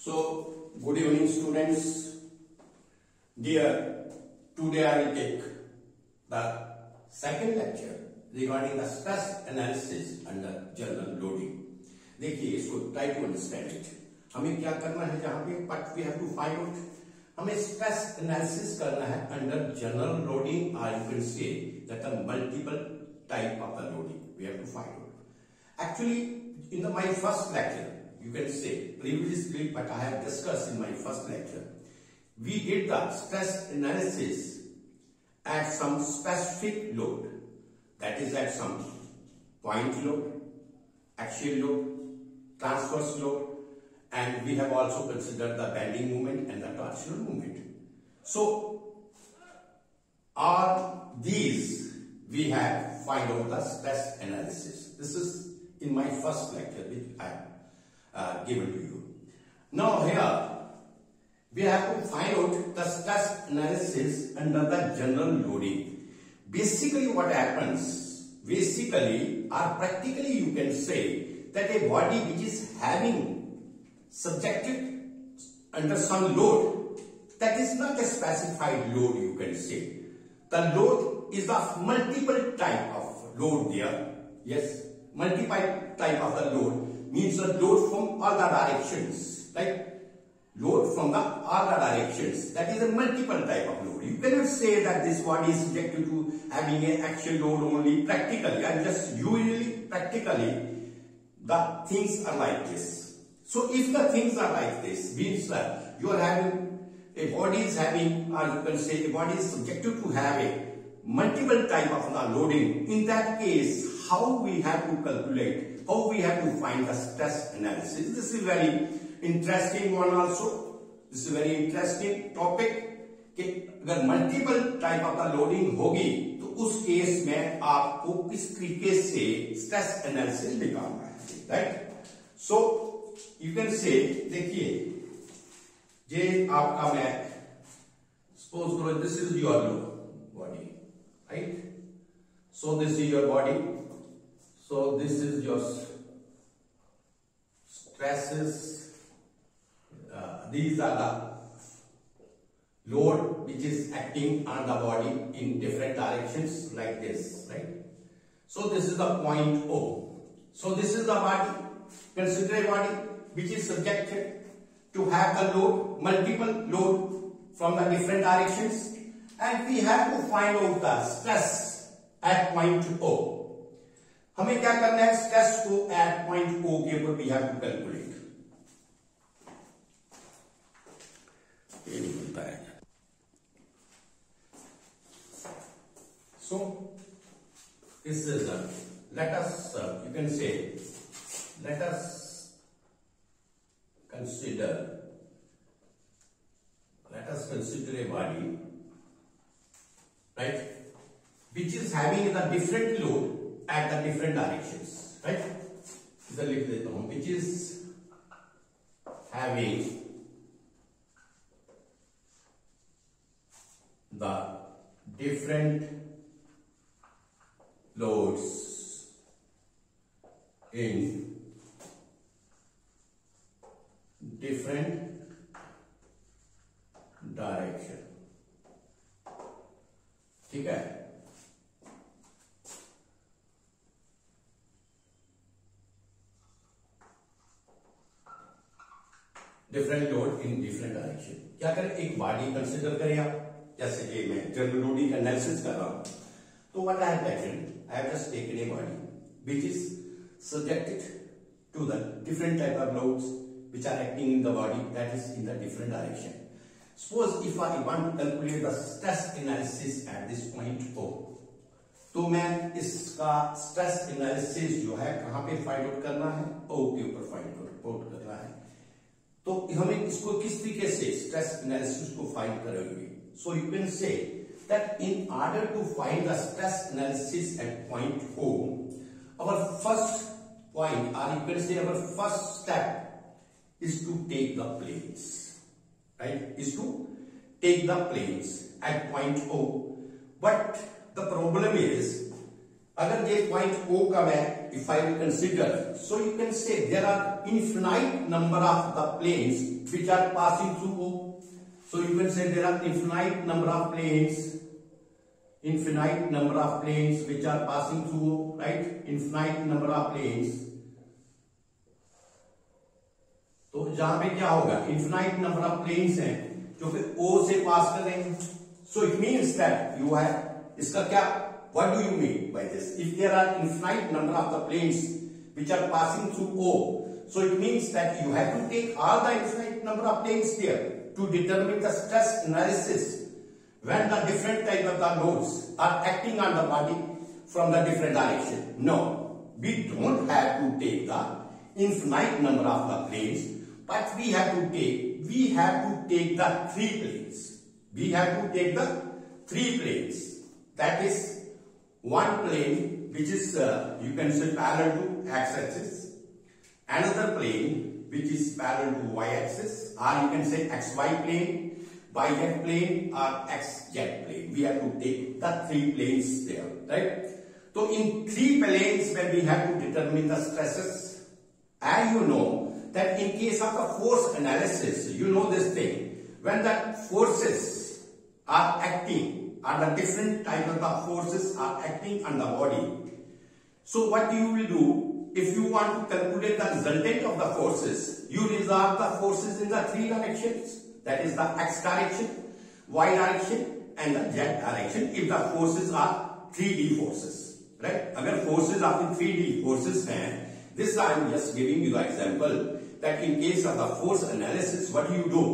So, good evening students. Dear, today I will take the second lecture regarding the stress analysis under general loading. देखिए इसको try to understand it. हमें क्या करना है जहाँ पे but we have to find out. हमें stress analysis करना है under general loading or you can say that the multiple type of the loading. We have to find out. Actually, in my first lecture, you can say previously, but I have discussed in my first lecture, we did the stress analysis at some specific load, that is at some point load, axial load, transverse load, and we have also considered the bending moment and the torsional moment. So, all these we have find out the stress analysis. This is in my first lecture which I have given to you. Now here we have to find out the stress analysis under the general loading. Basically what happens, basically or practically you can say that a body which is having subjected under some load, that is not a specified load you can say. The load is of multiple type of load there. Yes, multiple type of the load means the load from all the directions, like load from the all the directions. That is a multiple type of load. You cannot say that this body is subjected to having an actual load only. Practically, and just usually practically, the things are like this. So if the things are like this, means that you are having a body is having, or you can say a body is subjected to have a multiple type of the loading. In that case, how we have to calculate, how we have to find the stress analysis. This is very interesting one also. This is very interesting topic. कि अगर multiple type of the loading होगी तो उस case में आपको किस तरीके से स्ट्रेस एनालिसिस निकालना है, राइट? सो यू कैन से, देखिए ये आपका मैं सपोज करो this is your body, right? So this is your body, so this is your stresses, these are the load which is acting on the body in different directions like this, right? So this is the point O. So this is the body, consider a body which is subjected to have the load, multiple load from the different directions, and we have to find out the stress at point O. हमें क्या करना है, stress को eight point ओ के ऊपर we have to calculate. ये नहीं बनता है. सो this is let us you can से let us consider a body, right, which is having the different load at the different directions, right? इधर लिख देता हूं, which is having the different loads in different direction. ठीक है? Different load in different direction. क्या करें, एक body consider करें आप, जैसे कि मैं जनरल लोडिंग एनालिसिस कर रहा हूं. तो what I have taken, I have just taken a body which is subjected to the different type of loads which are acting in the body, that is in the different direction. Suppose if I want to calculate the stress analysis at this point O, तो मैं इसका stress analysis जो है कहां पे find out करना है, O के ऊपर फाइंड आउट करना है. तो हमें इसको किस तरीके से स्ट्रेस एनालिसिस को फाइंड करेंगे. So you can say that in order to find the stress analysis at point O, our first point और you can say our first step is to take the planes, right, is to take the planes at point O. But the problem is अगर ये point O का मैं if I will consider, so you can say there are infinite number of the planes which are passing through O. So you can say there are infinite number of planes which are passing through O, right? Infinite number of planes. तो जहां पे क्या होगा, infinite number of planes हैं जो कि O से पास करेंगे. So it means that you have, इसका क्या, what do you mean by this? If there are infinite number of the planes which are passing through O, so it means that you have to take all the infinite number of planes there to determine the stress analysis when the different type of the loads are acting on the body from the different direction. No, we don't have to take the infinite number of the planes, but we have to take the 3 planes. We have to take the 3 planes. That is one plane which is you can say parallel to x-axis, another plane which is parallel to y-axis, or you can say xy plane, yz plane, or xz plane. We have to take the 3 planes there, right? So in 3 planes when we have to determine the stresses, and you know that in case of the force analysis, you know this thing, when the forces are acting, or the different type of the forces are acting on the body. So what you will do, if you want to calculate the resultant of the forces, you resolve the forces in the 3 directions. That is the x direction, y direction and the z direction if the forces are 3D forces. Right? Agar forces are 3D forces hain, this I am just giving you the example that in case of the force analysis, what do you do?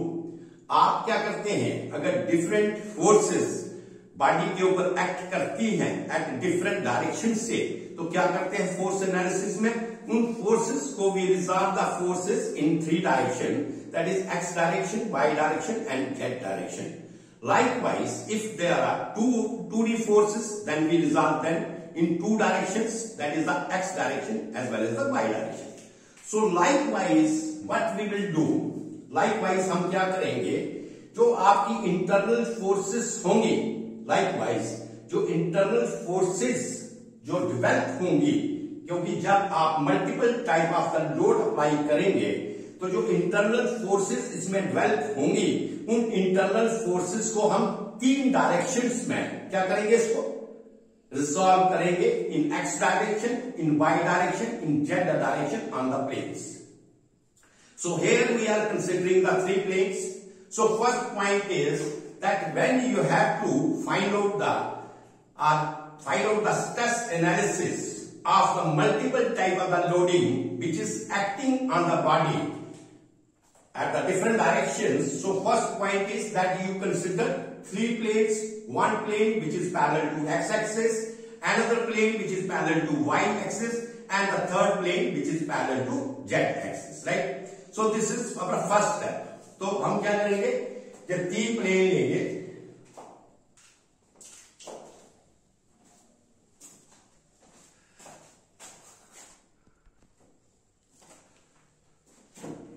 आप क्या करते हैं, अगर different forces body के ऊपर act करती हैं at different direction से, तो क्या करते हैं फोर्स एनालिसिस में, उन फोर्सेस को we resolve the forces in 3 direction, that is X direction, Y direction and Z direction. Likewise, if there are 2D forces, then we resolve them in 2 directions, that is the x direction as well as the y direction. So likewise, what we will do, likewise हम क्या करेंगे, जो आपकी internal forces होंगी, likewise जो internal forces जो develop होंगी, क्योंकि जब आप multiple type of the load apply करेंगे तो जो इंटरनल फोर्सेस इसमें डेवलप होंगी, उन इंटरनल फोर्सेस को हम 3 डायरेक्शंस में क्या करेंगे, इसको रिजॉल्व करेंगे in X direction, in Y direction, in Z direction on the planes. So here we are considering the 3 planes. So first point is that when you have to find out the stress analysis of the multiple type of the loading which is acting on the body at the different directions. So first point is that you consider 3 planes, one plane which is parallel to x-axis, another plane which is parallel to y-axis, and the third plane which is parallel to z-axis, right? So this is our first step. तो हम क्या करेंगे, जब 3 plane लेंगे,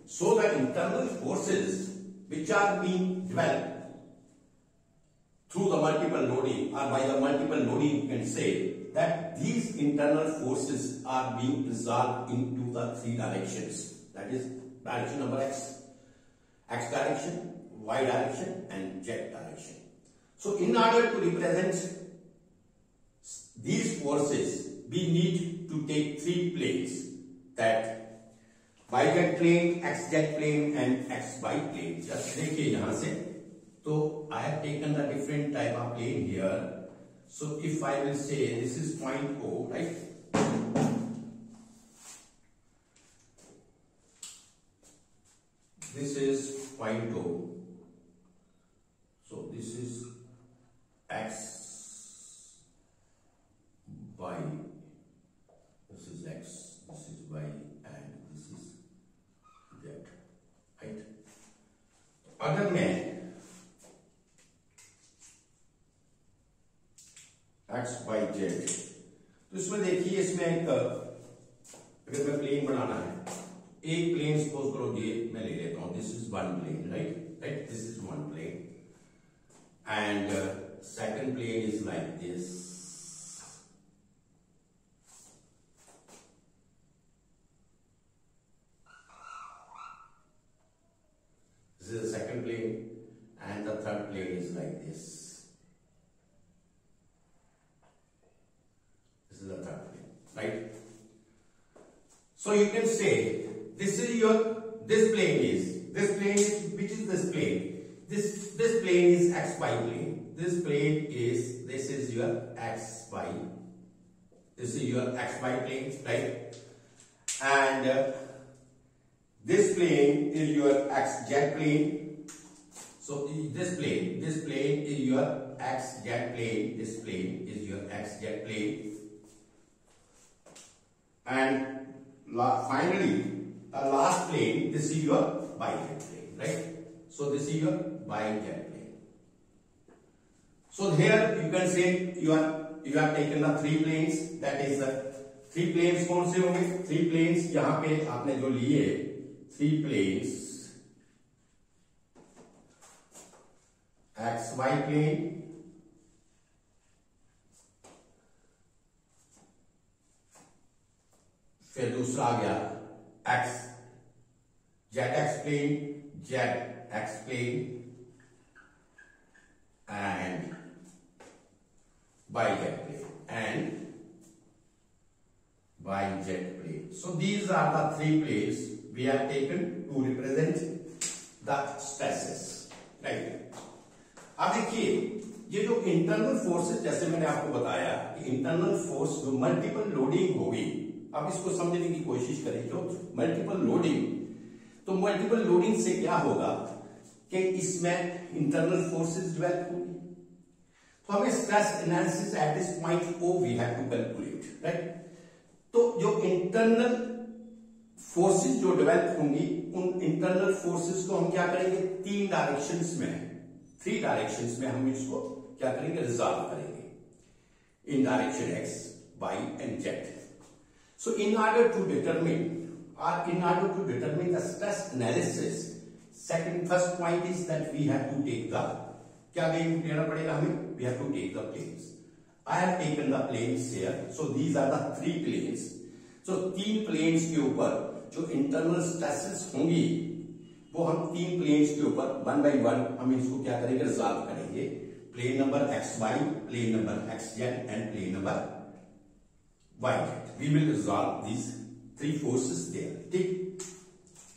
so the internal forces which are being developed through the multiple loading, or by the multiple loading you can say that these internal forces are being resolved into the 3 directions, that is direction number x, x direction, y direction and z direction. So in order to represent these forces, we need to take 3 planes, that yz plane, xz plane and xy plane. Just देखिए यहाँ से, तो I have taken the different type of plane here. So if I will say this is point O, right? This is point O. So this is x, y. This is x, this is y, and this is z. Right? अगर मैं x, y, z, तो इसमें देखिए, इसमें एक अगर मैं plane बनाना है, एक प्लेन सपोज करो ये मैं ले लेता हूं, this is one plane, right, this is one plane, and second plane is like this, the third plane, right? So you can say this is your, this plane is which is this plane? This plane is XY plane. This plane is, this is your XY. This is your XY plane, right? And this plane is your XZ plane. So this plane is your XZ plane. This plane is your XZ plane. And finally, the last plane, this is your YZ plane, right? So this is your YZ plane. So here you can say you have taken the three planes. That is the three planes. कौन से होंगे? Three planes यहाँ पे आपने जो लिए, three planes, XY plane, फिर दूसरा आ गया ZX plane, ZX plane, and YZ plane, and YZ plane. So these are the three planes we have taken to represent the stresses, right? अब देखिए ये जो इंटरनल फोर्सेस, जैसे मैंने आपको बताया कि इंटरनल फोर्स जो मल्टीपल लोडिंग होगी, अब इसको समझने की कोशिश करें। जो मल्टीपल लोडिंग, तो मल्टीपल लोडिंग से क्या होगा कि इसमें इंटरनल फोर्सेस डेवलप होंगी। तो हमें stress analysis at this point O we have to calculate, right? तो जो इंटरनल फोर्सेस जो डेवलप होंगी, उन इंटरनल फोर्सेस को हम क्या करेंगे, तीन डायरेक्शंस में, थ्री डायरेक्शंस में हम इसको क्या करेंगे, रिजॉल्व करेंगे, in direction X, Y and Z. So in order to determine the stress analysis, first point is that we have to take the, क्या लेना पड़ेगा हमें, we have to take the planes. I have taken the planes here. So these are the three planes. So तीन planes के ऊपर जो internal stresses होंगी, वो हम तीन planes के ऊपर one by one हम इसको क्या करेंगे, रिजॉल्व करेंगे। Plane number XY, plane number XZ and plane number YZ. We will resolve these three forces there. Okay?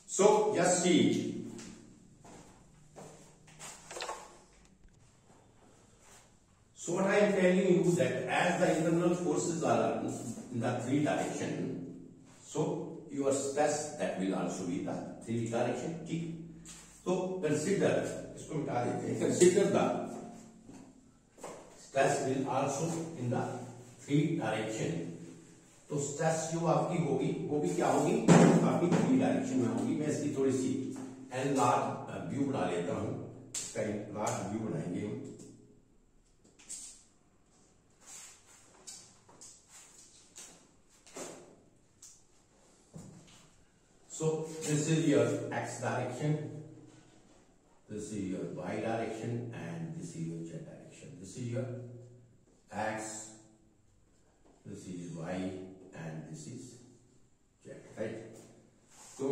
So just see it. So what I am telling you that as the internal forces are in the three direction, so your stress that will also be the three direction. ठीक? So consider, इसको मिटा देते हैं, consider the stress will also in the three direction. तो stress जो आपकी होगी वो भी क्या होगी, आपकी थ्री डायरेक्शन में होगी। मैं इसकी थोड़ी सी लार्ज व्यू बना लेता हूं, इसका लार्ज व्यू बनाएंगे हम। So this is your x direction, this is your y direction, and this is your z direction. This is your x, this is y, and this is z, right? तो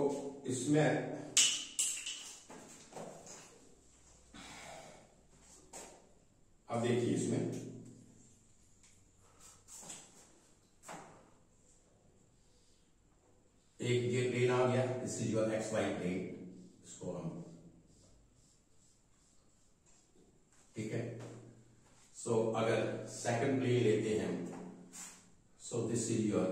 इसमें अब देखिए, इसमें एक ये plane आ गया, this is your X Y plane, इसको हम, ठीक है। सो अगर सेकंड प्लेन लेते हैं, so this is your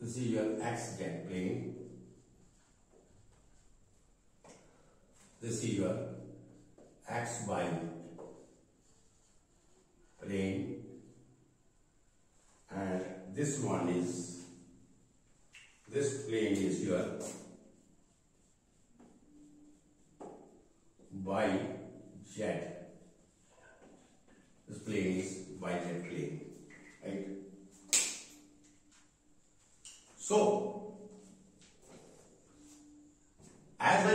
this is your XZ plane, this is your XY plane, and this one is, this plane is your y z. This plane is yz plane, right? So as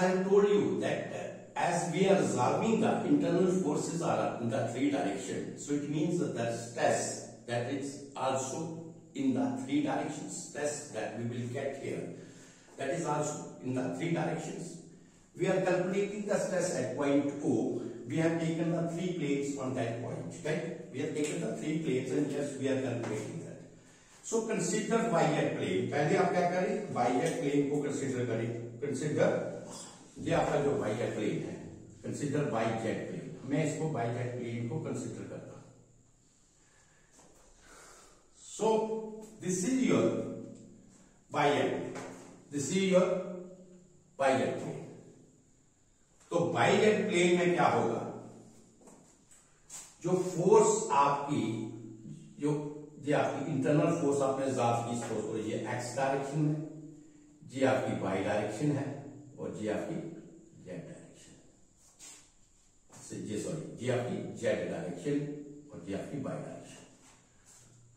I told you that as we are resolving the internal forces are in the three directions, so it means that the stress that is also in the three directions. Stress that we will get here, that is also in the three directions. We are calculating the stress at point O. We have taken the three planes on that point, right? We have taken the three planes and just we are calculating that. So consider yz plane. पहले आप क्या करें, yz plane को consider करें. Consider ये आपका जो yz plane है, कंसिडर yz प्लेन. मैं इसको yz प्लेन को कंसिडर करता हूं. So this is your yz, this is your yz plane. तो yz प्लेन में क्या होगा, जो फोर्स आपकी जो ये आपकी इंटरनल फोर्स आपने ज्यादा की फोर्स, और ये एक्स डायरेक्शन में, ये आपकी वाई डायरेक्शन है, और ये आपकी जेड डायरेक्शन, ये सॉरी ये आपकी जेड डायरेक्शन और ये आपकी वाई डायरेक्शन.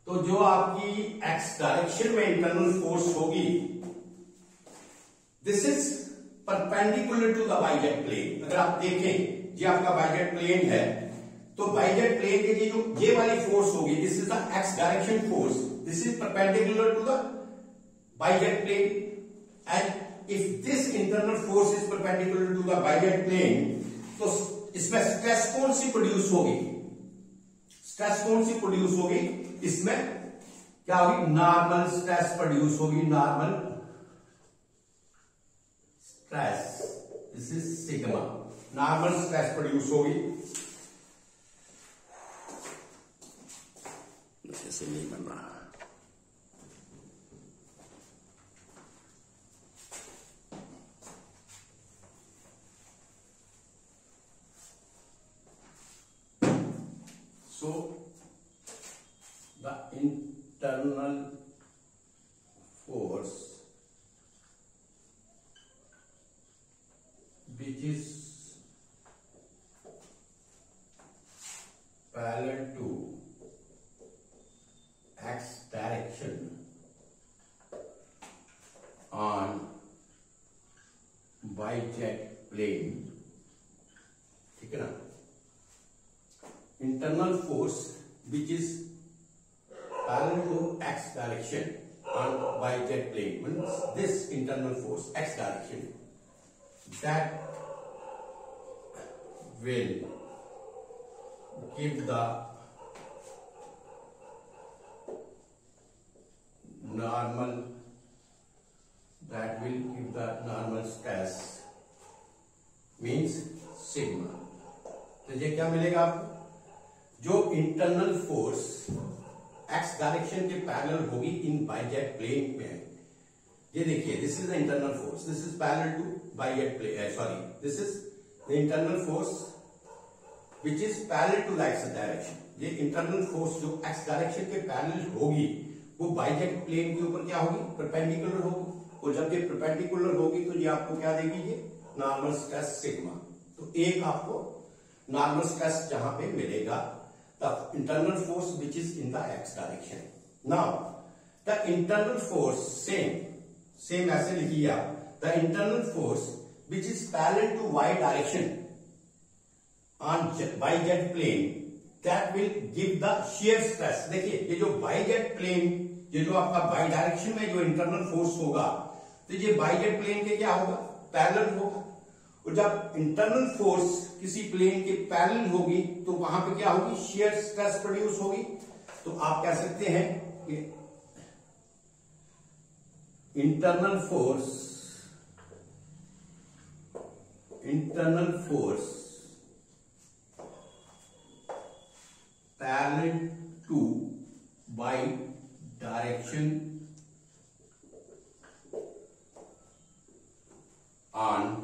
तो जो आपकी एक्स डायरेक्शन में इंटरनल फोर्स होगी, this is perpendicular to the YZ plane. अगर आप देखें ये आपका वाईजेड प्लेन है, तो वाईजेड प्लेन के जो ये वाली फोर्स होगी, this is the X direction force, this is perpendicular to the YZ plane. And if this internal force is perpendicular to the YZ plane, तो इसमें स्ट्रेस कौन सी प्रोड्यूस होगी, स्ट्रेस कौन सी प्रोड्यूस होगी, इसमें क्या होगी, नॉर्मल स्ट्रेस प्रोड्यूस होगी. Normal stress, this is sigma. Normal stress produce होगी. ऐसे नहीं बन रहा. So the internal force which is parallel to x direction on yz plane, ठीक है ना. Internal force which is parallel to x direction on yz plane means this internal force x direction that will give the normal, that will give the normal stress means sigma. तो ये क्या मिलेगा आपको, जो internal force X direction के parallel होगी इन yz plane में, ये देखिए this is the internal force, this is parallel to yz plane, sorry this is the internal force which is parallel to the X direction. ये internal force जो X direction के parallel होगी वो yz plane के ऊपर क्या होगी, perpendicular होगी. और जब ये परपेंडिकुलर होगी तो ये आपको क्या देगी, ये नॉर्मल स्ट्रेस सिग्मा. तो एक आपको नॉर्मल स्ट्रेस जहां पे मिलेगा, the internal force which is in the x direction. Now the internal force same ऐसे लिखिए आप, the internal force which is parallel to y direction on yz plane, that will give the shear stress. देखिए ये जो yz plane, ये जो आपका y direction में जो इंटरनल फोर्स होगा, तो ये yz प्लेन के क्या होगा, पैरेलल होगा. और जब इंटरनल फोर्स किसी प्लेन के पैरेलल होगी तो वहां पे क्या होगी, शियर स्ट्रेस प्रोड्यूस होगी. तो आप कह सकते हैं कि internal force parallel to y direction on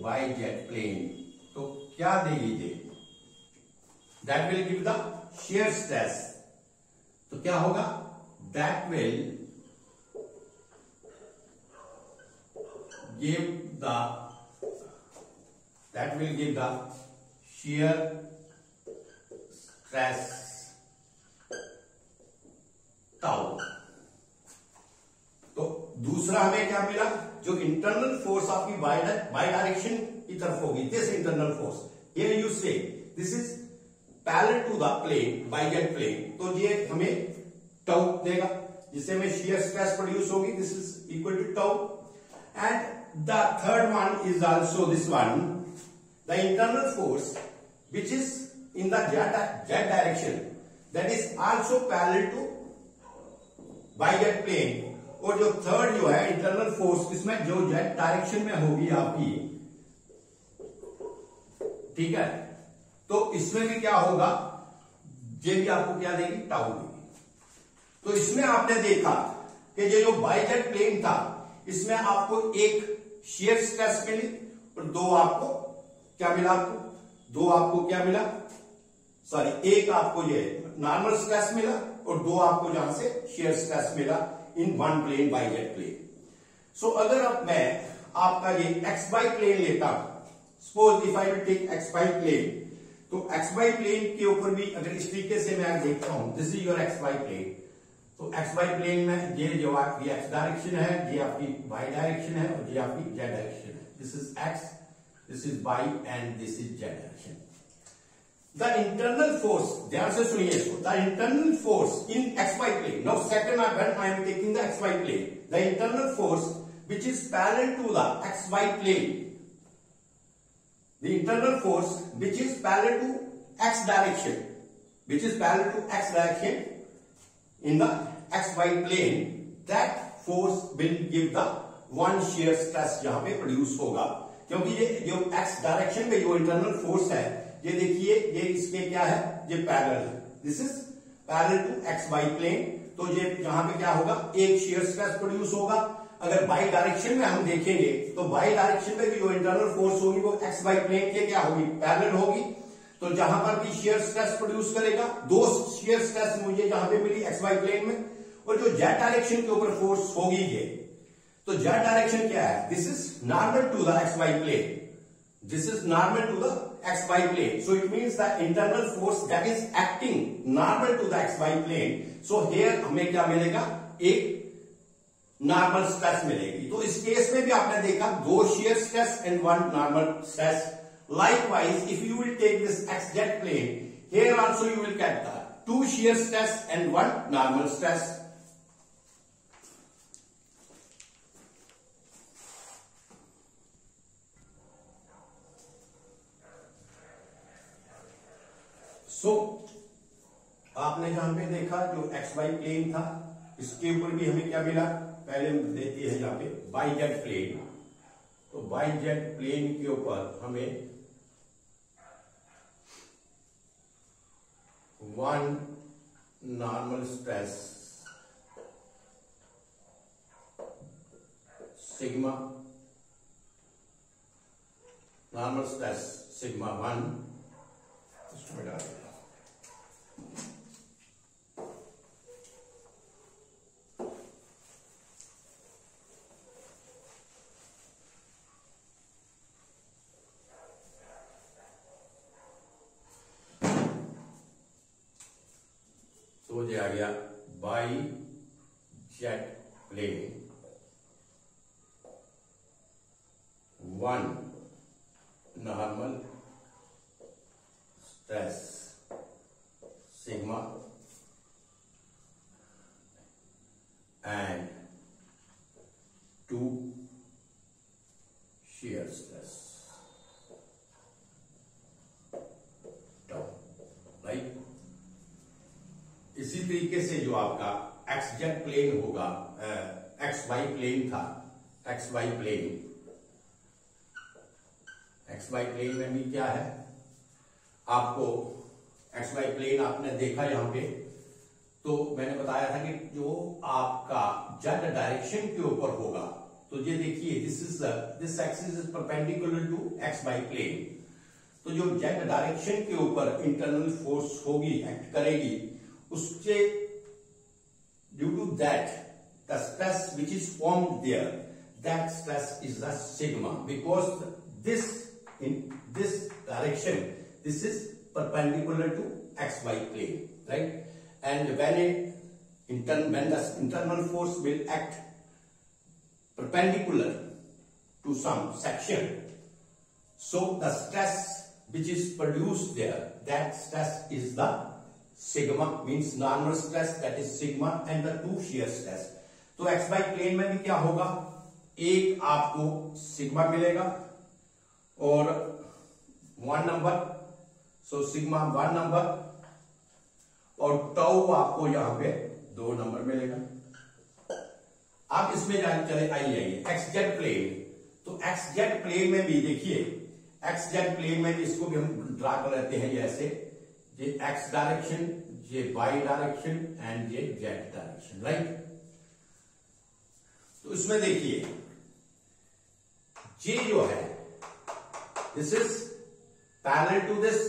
yz plane, तो क्या देगी ये, that will give the shear stress. तो क्या होगा, that will give the shear stress tau। तो दूसरा हमें क्या मिला, जो इंटरनल फोर्स आपकी बाय डायरेक्शन की तरफ होगी, this internal force, here you say this is parallel to the plane, Y Z plane, तो ये हमें टाउ देगा, जिससे हमें शियर स्ट्रेस प्रोड्यूस होगी, this is equal to tau. And the third one is also this one, the internal force which is in the Z direction, that is also parallel to Y Z plane. और जो third जो है internal force, इसमें जो Z direction में होगी आपकी, ठीक है, तो इसमें भी क्या होगा, ये भी आपको क्या देगी, टाउ देगी। तो इसमें आपने देखा कि ये जो बाइजेट प्लेन था, इसमें आपको एक शियर स्ट्रेस मिली और दो आपको क्या मिला, क्या मिला, सॉरी, एक आपको ये नॉर्मल स्ट्रेस मिला और दो आपको जहां से शियर स्ट्रेस मिला in one plane Y Z plane. सो अगर अब मैं आपका ये एक्स वाई प्लेन लेता हूं, suppose if I will take X Y plane, तो एक्स वाई प्लेन के ऊपर भी अगर इस तरीके से मैं देखता हूं, this is your X Y plane, तो एक्स वाई प्लेन में ये जो आपकी एक्स डायरेक्शन है, ये आपकी वाई डायरेक्शन है और ये आपकी जेड डायरेक्शन है, this is X, this is Y and this is Z direction. The internal force, ध्यान से सुनिए इसको, the internal force in xy plane, now second when I am taking the xy plane, the internal force which is parallel to the xy plane, the internal force which is parallel to x direction, which is parallel to x direction in the xy plane, that force will give the one shear stress यहाँ पे produce होगा, क्योंकि ये जो x direction में जो internal force है, ये देखिए ये इसके क्या है, ये पैरेलल है, this is parallel to X Y plane, तो ये यहां पे क्या होगा, एक शियर स्ट्रेस प्रोड्यूस होगा। अगर बाई डायरेक्शन में हम देखेंगे तो बाई डायरेक्शन में भी जो इंटरनल फोर्स होगी वो एक्स वाई प्लेन के क्या होगी, पैरेलल होगी, तो जहां पर भी शियर स्ट्रेस प्रोड्यूस करेगा, दो शियर स्ट्रेस मुझे जहां पे मिली एक्स वाई प्लेन में, और जो जेड डायरेक्शन के ऊपर फोर्स होगी ये, तो जेड डायरेक्शन क्या है, this is normal to the X Y plane, this is normal to the xy plane, so it means the internal force that is acting normal to the xy plane, so here हमें क्या मिलेगा, एक normal stress मिलेगी। तो इस case में भी आपने देखा दो shear stress and one normal stress. Likewise, if you will take this xz plane, here also you will get the two shear stress and one normal stress. सो आपने जहां पे देखा जो एक्स वाई प्लेन था, इसके ऊपर भी हमें क्या मिला, पहले हम देते हैं यहाँ पे बाई जेड प्लेन, तो बाई जेड प्लेन के ऊपर हमें one normal stress sigma, normal stress sigma one, इसमें डाल देना, तो ये आ गया Y Z plane one normal stress sigma and two shear stress, right. इसी तरीके से जो आपका एक्स जेड प्लेन होगा, एक्स वाई प्लेन था, एक्स वाई प्लेन में भी क्या है, आपको एक्स वाई प्लेन आपने देखा यहां पे, तो मैंने बताया था कि जो आपका जेड डायरेक्शन के ऊपर होगा, तो ये देखिए this axis is perpendicular to X Y plane, तो जो जेड डायरेक्शन के ऊपर इंटरनल फोर्स होगी, एक्ट करेगी, उसके due to that the stress which is formed there, that stress is the sigma, because this in this direction, this is perpendicular to xy plane, right? And when the internal force will act perpendicular to some section, so the stress which is produced there, that stress is the sigma, means normal stress, that is sigma, and the two shear stress. तो xy plane में भी क्या होगा, एक आपको sigma मिलेगा और 1 number, so sigma 1 number, और टाउ आपको यहां पे 2 नंबर मिलेगा. आप इसमें चले आइए एक्स जेड प्लेन. तो एक्स जेड प्लेन में भी देखिए, एक्स जेड प्लेन में भी इसको भी हम ड्रा कर लेते हैं ऐसे, ये एक्स डायरेक्शन, ये वाई डायरेक्शन एंड ये जेड डायरेक्शन, राइट. तो इसमें देखिए ये जो है this is parallel to this,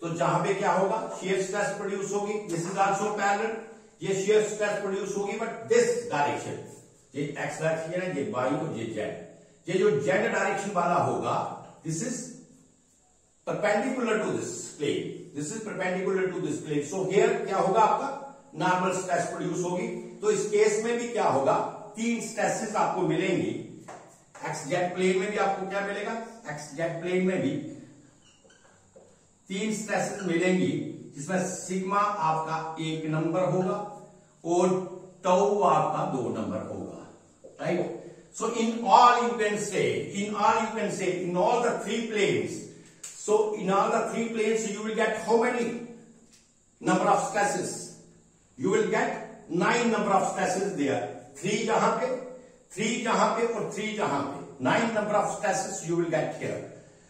तो जहां पे क्या होगा, शेयर स्ट्रेस प्रोड्यूस होगी. दिस इज आल्सो पैरेलल, ये शेयर स्ट्रेस प्रोड्यूस होगी, बट दिस डायरेक्शन, ये एक्स डायरेक्शन है, ये वाई और ये जेड. ये जो जेड डायरेक्शन वाला होगा, this is perpendicular to this plane, this is perpendicular to this plane. So here क्या होगा, आपका नॉर्मल स्ट्रेस प्रोड्यूस होगी. तो इस केस में भी क्या होगा, 3 स्ट्रेसेस आपको मिलेंगी. एक्स जेड प्लेन में भी आपको क्या मिलेगा, एक्स जेड प्लेन में भी 3 स्ट्रेसेस मिलेंगी, जिसमें सिग्मा आपका 1 नंबर होगा और टाउ आपका 2 नंबर होगा, right. So in all you can say, in all the 3 planes, so in all the 3 planes you will get how many number of stresses? You will get 9 number of stresses there. 3 जहां पे, 3 जहां पे और 3 जहां पे, 9 number of stresses you will get here.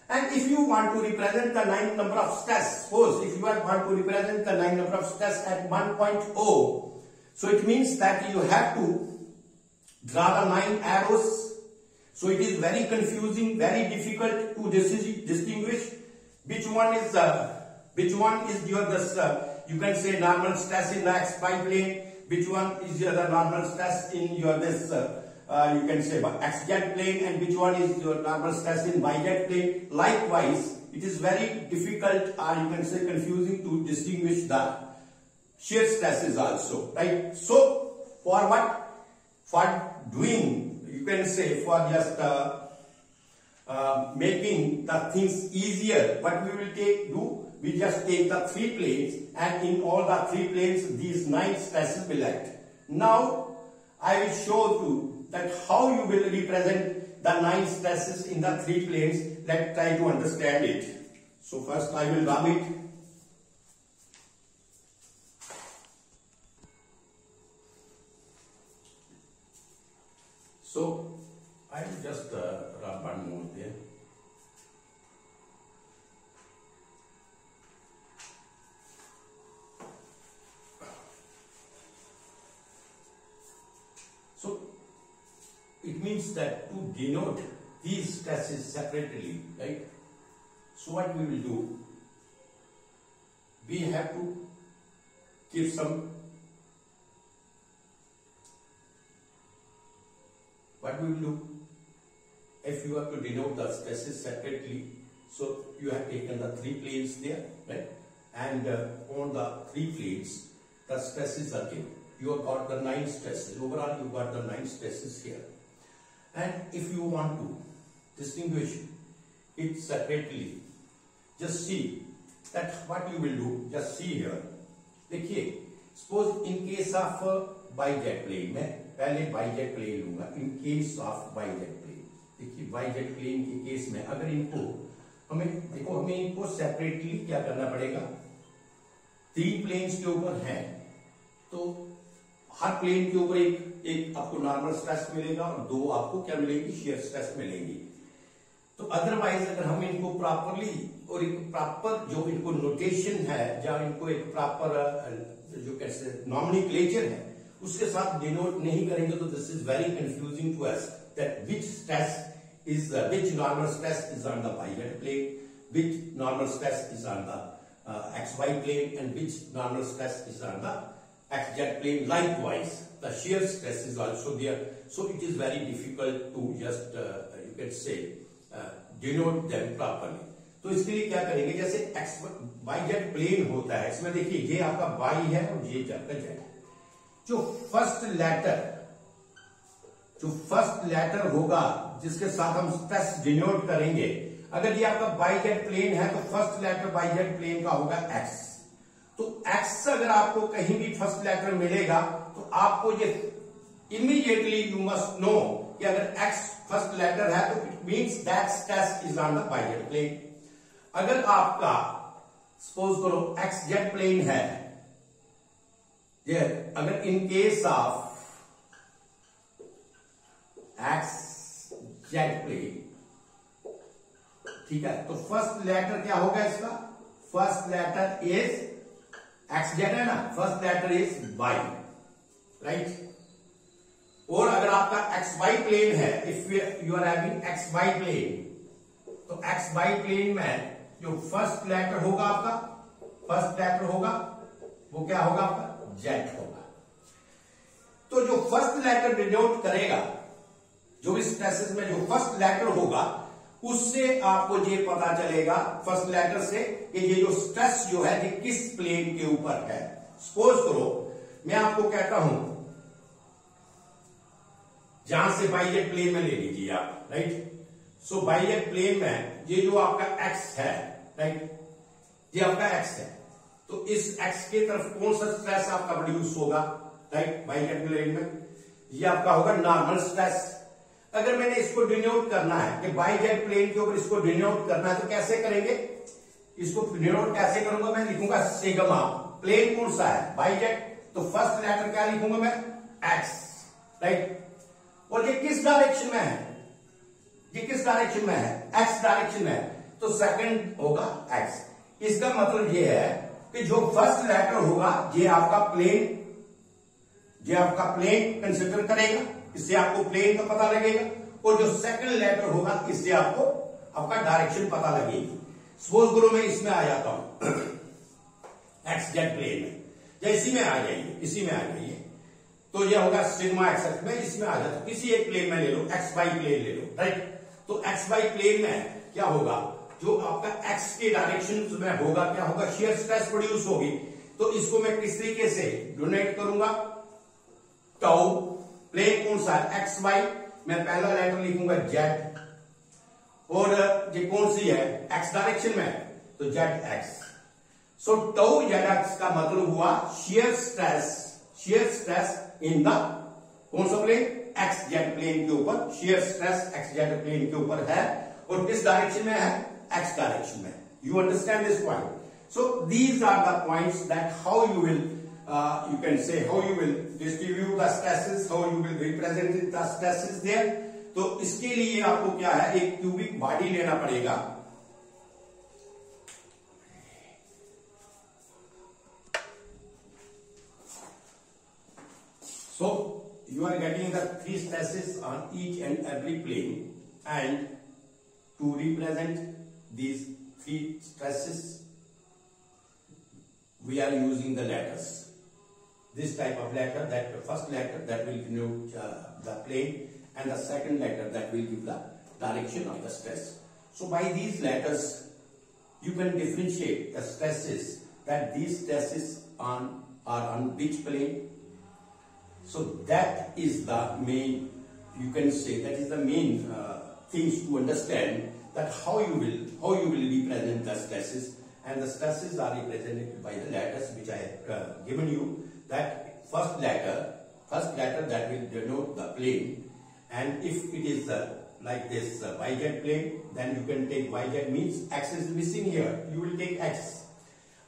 And if you want to represent the 9 number of stress, suppose if you want to represent the 9 number of stress at 1 point O, so it means that you have to draw the 9 arrows. So it is very confusing, very difficult to distinguish which one is your this you can say normal stress in the xy plane, which one is your the normal stress in your this you can say xz plane, and which one is your normal stress in yz plane. Likewise, it is very difficult, or you can say confusing, to distinguish the shear stresses also, right. So for what, for doing, you can say for just making the things easier, what we will do, we just take the 3 planes, and in all the 3 planes these 9 stresses will act. Now I will show you that how you will represent the 9 stresses in the 3 planes. Let's try to understand it. So first I will rub it. So I will just rub one more there. So it means that to denote these stresses separately, right? So what we will do, we have to give some, what we will do, if you have to denote the stresses separately, so you have taken the 3 planes there, right? And on the 3 planes, the stresses are given. You have got the 9 stresses. Overall, you got the 9 stresses here. And if you want to distinguish it separately, just see that what you will do. Just see here. देखिए, suppose in case of yz plane, मैं पहले yz plane लूंगा. In case of yz plane, देखिए yz plane के case में अगर इनको हमें इनको सेपरेटली क्या करना पड़ेगा. 3 प्लेन्स के ऊपर हैं, तो हर प्लेन के ऊपर एक आपको नॉर्मल स्ट्रेस मिलेगा और 2 आपको क्या मिलेगी, शेयर स्ट्रेस मिलेंगी. तो अदरवाइज अगर हम इनको प्रॉपरली और एक प्रॉपर जो इनको नोटेशन है, या इनको एक प्रॉपर जो कैसे नॉमेनक्लेचर है उसके साथ डिनोट नहीं करेंगे, तो this is very confusing to us that which stress is which normal stress is on the yz plane, which normal stress is on the xy plane, and which normal stress is on the xz plane. Likewise, the shear stress is also there. So it is very difficult to just you can say denote them properly. तो इसके लिए क्या करेंगे, जैसे x Y Z plane होता है, इसमें देखिए ये आपका वाई है और ये आपका जेड है. जो फर्स्ट लेटर होगा जिसके साथ हम स्ट्रेस डिनोट करेंगे, अगर ये आपका वाई जेड प्लेन है तो first letter Y Z plane का होगा एक्स. तो एक्स अगर आपको कहीं भी फर्स्ट लेटर मिलेगा तो आपको ये इमीडिएटली यू मस्ट नो कि अगर एक्स फर्स्ट लेटर है तो it means that stress is on the Y Z plane. अगर आपका सपोज करो एक्स जेड प्लेन है, अगर in case of X Z plane, ठीक है, तो फर्स्ट लेटर क्या होगा इसका, first letter is X Z है ना, first letter is Y, right. और अगर आपका एक्स वाई प्लेन है, if you are having X Y plane, तो एक्स वाई प्लेन में जो फर्स्ट लेटर होगा आपका, फर्स्ट लेटर होगा वो क्या होगा आपका, जेड होगा. तो जो फर्स्ट लेटर डिनोट करेगा, जो भी स्ट्रेसेस में जो फर्स्ट लेटर होगा, उससे आपको ये पता चलेगा फर्स्ट लेटर से कि ये जो स्ट्रेस जो है ये किस प्लेन के ऊपर है. सपोज करो मैं आपको कहता हूं, जहां से वाई जेड प्लेन में ले लीजिए आप, राइट. सो वाई जेड प्लेन में ये जो आपका एक्स है, राइट, ये आपका एक्स है, तो इस एक्स की तरफ कौन सा स्ट्रेस आपका प्रोड्यूस होगा, राइट, वाई जेड प्लेन में ये आपका होगा नॉर्मल स्ट्रेस. अगर मैंने इसको डिनोट करना है कि वाई जेड प्लेन के ऊपर इसको डिनोट करना है, तो कैसे करेंगे, इसको डिनोट कैसे करूंगा, मैं लिखूंगा सिग्मा. प्लेन कौन सा है, वाई जेड, तो फर्स्ट लेटर क्या लिखूंगा मैं, एक्स, राइट. और ये किस डायरेक्शन में है, ये किस डायरेक्शन में है, एक्स डायरेक्शन में है, तो सेकंड होगा एक्स. इसका मतलब ये है कि जो फर्स्ट लेटर होगा ये आपका प्लेन कंसिडर करेगा, इससे आपको प्लेन का पता लगेगा. और जो सेकंड लेटर होगा इससे आपको आपका डायरेक्शन पता लगेगी. सपोज करो मैं इसमें आ जाता हूं एक्स जेड प्लेन में, या इसी में आ जाइए, तो यह होगा सिग्मा एक्स में, इसमें आ जाता, किसी एक प्लेन में ले लो, एक्स वाई प्लेन ले लो, राइट. तो एक्स वाई प्लेन में क्या होगा, जो आपका एक्स के डायरेक्शन में होगा क्या होगा, शियर स्ट्रेस प्रोड्यूस होगी. तो इसको मैं किस तरीके से डोनेट करूंगा, टाउ, प्लेन कौन सा है, एक्स वाई, मैं पहला लेटर लिखूंगा जेड, और ये कौन सी है, एक्स डायरेक्शन में, तो जेड एक्स. सो टाउ जेड एक्स का मतलब हुआ शियर स्ट्रेस इन द कौन सा प्लेन, एक्स जेड प्लेन के ऊपर shear stress X Z plane के ऊपर है, और किस डायरेक्शन में है, एक्स डायरेक्शन में. You understand this point. So these are the points that how you will you can say how you will distribute the stresses, how you will represent the stresses there. तो इसके लिए आपको क्या है, एक cubic body लेना पड़ेगा. So you are getting the three stresses on each and every plane, and to represent these three stresses we are using the letters. This type of letter, that the first letter that will denote the plane, and the second letter that will give the direction of the stress. So by these letters you can differentiate the stresses, that these stresses are on which plane. So that is the main, you can say that is the main things to understand, that how you will represent the stresses, and the stresses are represented by the letters which I have given you. That first letter that will denote the plane, and if it is like this yz plane, then you can take yz means x is missing here, you will take x,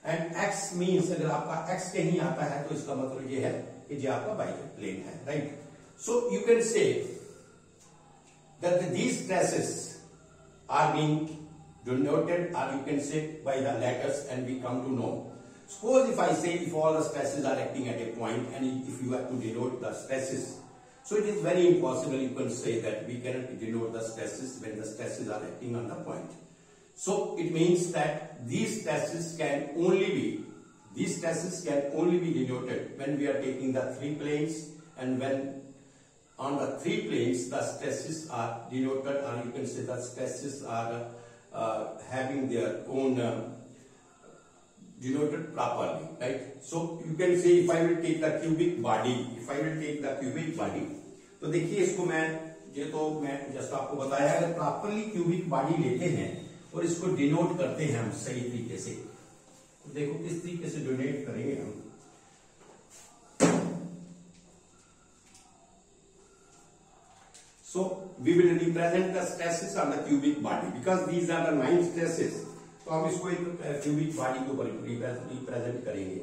and x means अगर आपका x कहीं आता है तो इसका मतलब ये है कि ये आपका yz plane है, right. So you can say that these stresses are being denoted, or you can say by the letters, and we come to know. Suppose if I say if all the stresses are acting at a point, and if you have to denote the stresses, so it is very impossible, you can say that we cannot denote the stresses when the stresses are acting on the point. So it means that these stresses can only be These stresses can only be denoted when we are taking the three planes, and when on the three planes the stresses are denoted, or you can say the stresses are having their own denoted properly, right? So you can say if I will take the cubic body, तो देखिए इसको मैं जैसा आपको बताया, अगर properly cubic body लेते हैं और इसको डिनोट करते हैं हम सही तरीके से, तो देखो किस तरीके से डोनेट करेंगे हम। So we will represent the stresses on the cubic body because these are the 9 stresses. तो हम इसको एक क्यूबिक बॉडी के ऊपर रिप्रेजेंट करेंगे।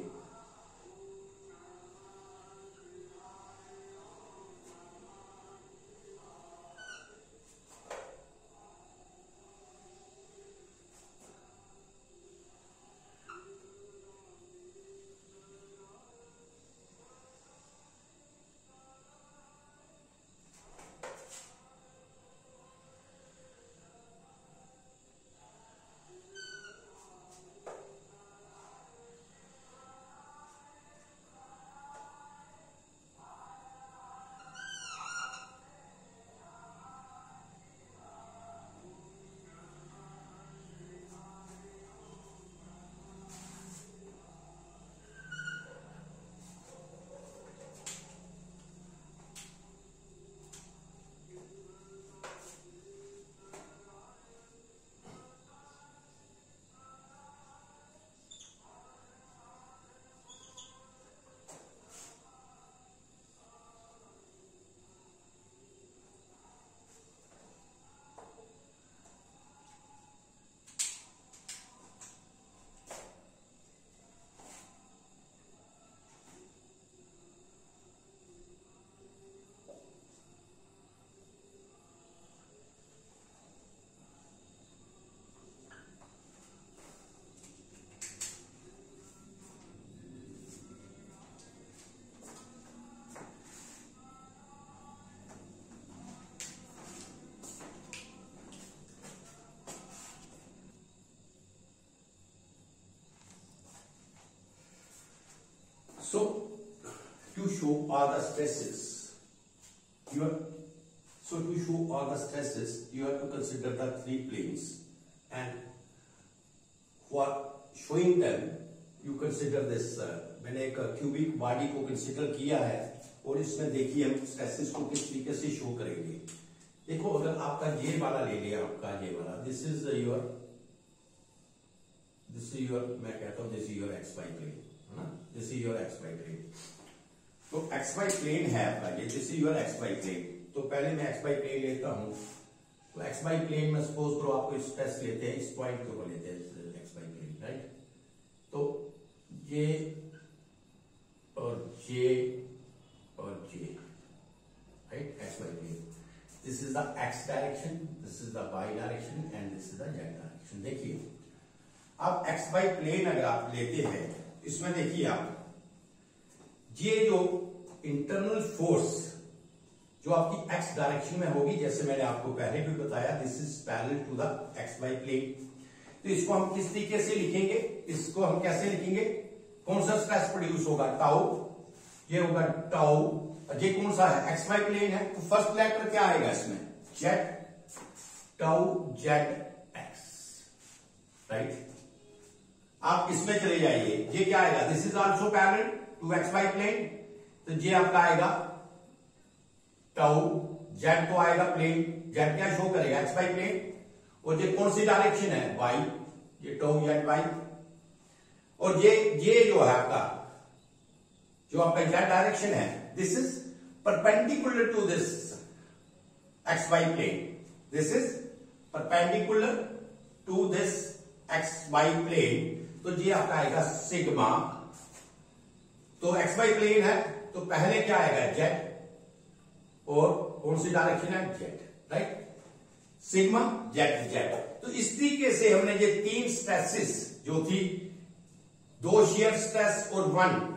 So, to show all the stresses, you have to consider the three planes, and for showing them, you consider this. मैंने एक cubic body को कंसिडर किया है और इसमें देखिए हम स्ट्रेसेस को किस तरीके से शो करेंगे। देखो अगर आपका ये वाला ले लिया, आपका ये वाला, दिस इज योर मैं कहता हूँ this is your X Y plane, है ना, this is your X Y plane. तो एक्स वाई प्लेन है आपका ये, this is your X Y plane. तो पहले मैं एक्स वाई प्लेन लेता हूँ, तो एक्स वाई प्लेन में सपोज करो आपको स्ट्रेस लेते हैं, इस पॉइंट के ऊपर लेते हैं एक्स वाई प्लेन, राइट। तो ये और जे और जे, right, X Y plane. This is the X direction, this is the Y direction and this is the Z direction. देखिए अब एक्स वाई प्लेन अगर आप लेते हैं, इसमें देखिए आप ये जो इंटरनल फोर्स जो आपकी एक्स डायरेक्शन में होगी, जैसे मैंने आपको पहले भी बताया, this is parallel to the X Y plane. तो इसको हम किस तरीके से लिखेंगे, इसको हम कैसे लिखेंगे, कौन सा स्ट्रेस प्रोड्यूस होगा, टाउ, ये होगा टाउ। ये कौन सा है, एक्स वाई प्लेन है, तो फर्स्ट लेटर क्या आएगा इसमें, Z, tau Z X, right. आप इसमें चले जाइए, ये क्या आएगा, this is also parallel to X Y plane, तो ये आपका आएगा टाउ, जेड तो आएगा प्लेन, जेड क्या शो करेगा, एक्स वाई प्लेन, और ये कौन सी डायरेक्शन है, वाई, ये टाउ जेड वाई। और ये जो है आपका जो आपका जेड डायरेक्शन है, this is perpendicular to this X Y plane, this is perpendicular to this X Y plane. तो ये आपका आएगा सिग्मा। तो एक्स वाई प्लेन है तो पहले क्या आएगा, जेड, और कौन सी डायरेक्शन है, Z, right, sigma Z Z. तो इस तरीके से हमने ये तीन स्ट्रेसेस जो थी, 2 शेयर स्ट्रेस और 1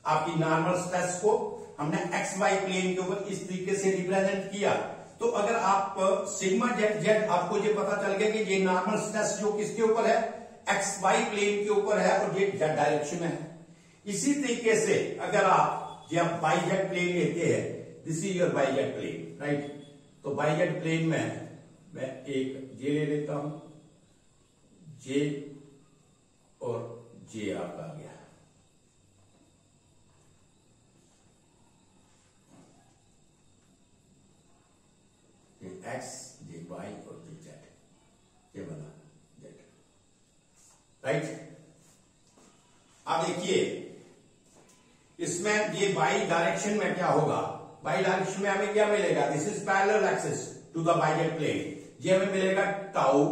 आपकी नॉर्मल स्ट्रेस को हमने एक्स वाई प्लेन के ऊपर इस तरीके से रिप्रेजेंट किया। तो अगर आप सिग्मा जेड जेड, आपको ये पता चल गया कि ये नॉर्मल स्ट्रेस जो किसके ऊपर है, एक्स वाई प्लेन के ऊपर है और ये जेड डायरेक्शन में है। इसी तरीके से अगर आप जब बाई जेड प्लेन लेते हैं, this is your Y Z plane, right. तो बाई जेड प्लेन में मैं एक जे ले लेता हूं, जे और जे आपका आ गया, ये एक्स, जे वाई और जे जेड, ये वाला जेड, राइट। अब देखिए इसमें ये बाई डायरेक्शन में क्या होगा, बाई डायरेक्शन में हमें क्या मिलेगा, this is parallel axis to the Y Z plane, ये हमें मिलेगा टाउ,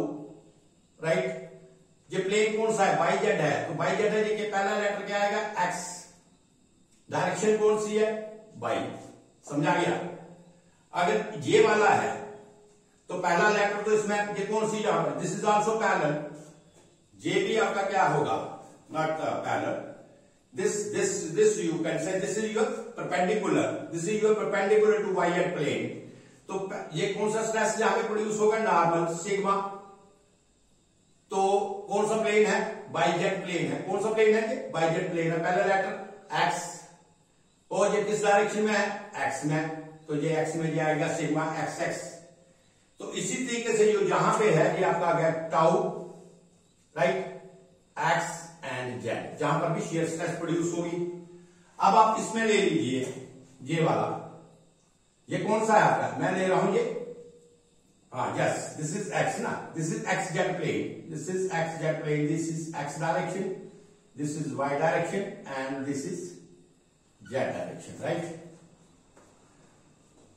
राइट। ये प्लेन कौन सा है, बाई जेड है, तो बाई जेड है, देखिए पहला लेटर क्या आएगा, एक्स, डायरेक्शन कौन सी है, बाई, समझा गया। अगर ये वाला है तो पहला लेटर तो इसमें ये कौन सी यहां पर, दिस इज ऑल्सो पैरेलल, ये भी आपका क्या होगा, not parallel, this you can say this is your perpendicular, this is your perpendicular to y plane। तो ये कौन सा स्ट्रेस यहां पे प्रोड्यूस होगा, नॉर्मल सिग्मा। तो कौन सा प्लेन है, बाई जेड प्लेन है, कौन सा प्लेन है, ये बाई जेड प्लेन है, पहला लेटर एक्स, और ये किस डायरेक्शन में है, एक्स में, तो ये एक्स में जाएगा सिग्मा एक्स एक्स। तो इसी तरीके से जो जहां पे है ये आपका आ गया tau, right, x and Z, जहां पर भी शेयर स्ट्रेस प्रोड्यूस होगी। अब आप इसमें ले लीजिए ये वाला, ये कौन सा है आपका, मैं ले रहा हूं ये, हाँ यस, दिस इज एक्स ना, this is X Z plane, this is X Z plane, this is X direction, this is Y direction and this is Z direction, right.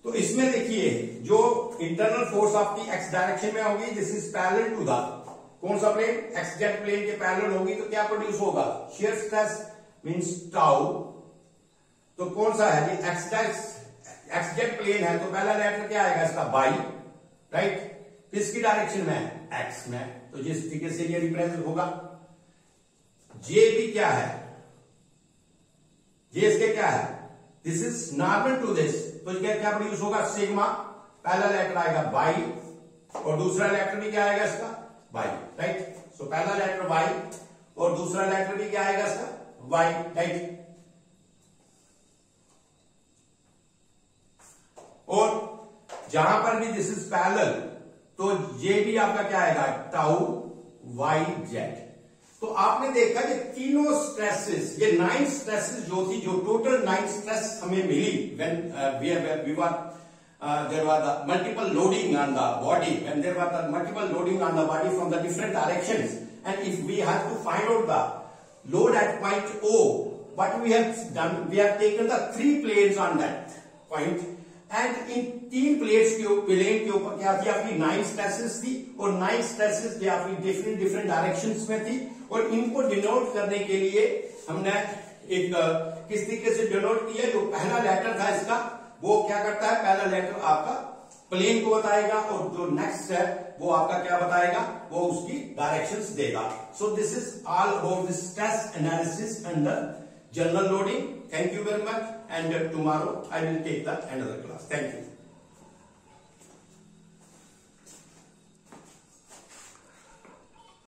तो इसमें देखिए जो इंटरनल फोर्स आपकी एक्स डायरेक्शन में होगी, this is parallel to the कौन सा plane, X Z plane के पैरेलल होगी, तो क्या प्रोड्यूस होगा, शियर स्ट्रेस मींस टाउ। तो कौन सा है ये, एक्स जेड प्लेन है, तो पहला लेटर क्या आएगा इसका, बाई, राइट, किसकी डायरेक्शन में, एक्स में, तो जिस तरीके से ये रिप्रेजेंट होगा। जे भी क्या है, जे इसके क्या है, this is normal to this, तो क्या प्रोड्यूस होगा, सिग्मा, पहला लेटर आएगा बाई और दूसरा लेटर भी क्या आएगा इसका, वाई, राइट। सो पहला लेटर वाई और दूसरा लेटर भी क्या आएगा इसका, वाई, राइट। और जहां पर भी दिस इज पैरेलल, तो ये भी आपका क्या आएगा, टाउ वाई जेड। तो आपने देखा ये तीनों स्ट्रेसेस, ये 9 स्ट्रेसेस जो थी, जो टोटल 9 स्ट्रेस हमें मिली when we were there was the multiple loading on the body, when there was the multiple loading on the body from the different directions, and if we have to find out the load at point O, what we have done, we have taken the 3 planes on that point, and in 3 planes के plane के ऊपर क्या थी, आपकी 9 stresses थी, और 9 stresses भी आपकी डिफरेंट डायरेक्शंस में थी, और इनको डिनोट करने के लिए हमने एक किस तरीके से डिनोट किया, जो पहला लेटर था इसका, वो क्या करता है, पहला लेटर आपका प्लेन को बताएगा, और जो नेक्स्ट है वो आपका क्या बताएगा, वो उसकी डायरेक्शंस देगा। So this is all about this stress analysis under general loading. Thank you very much, and tomorrow I will take the another class. Thank you.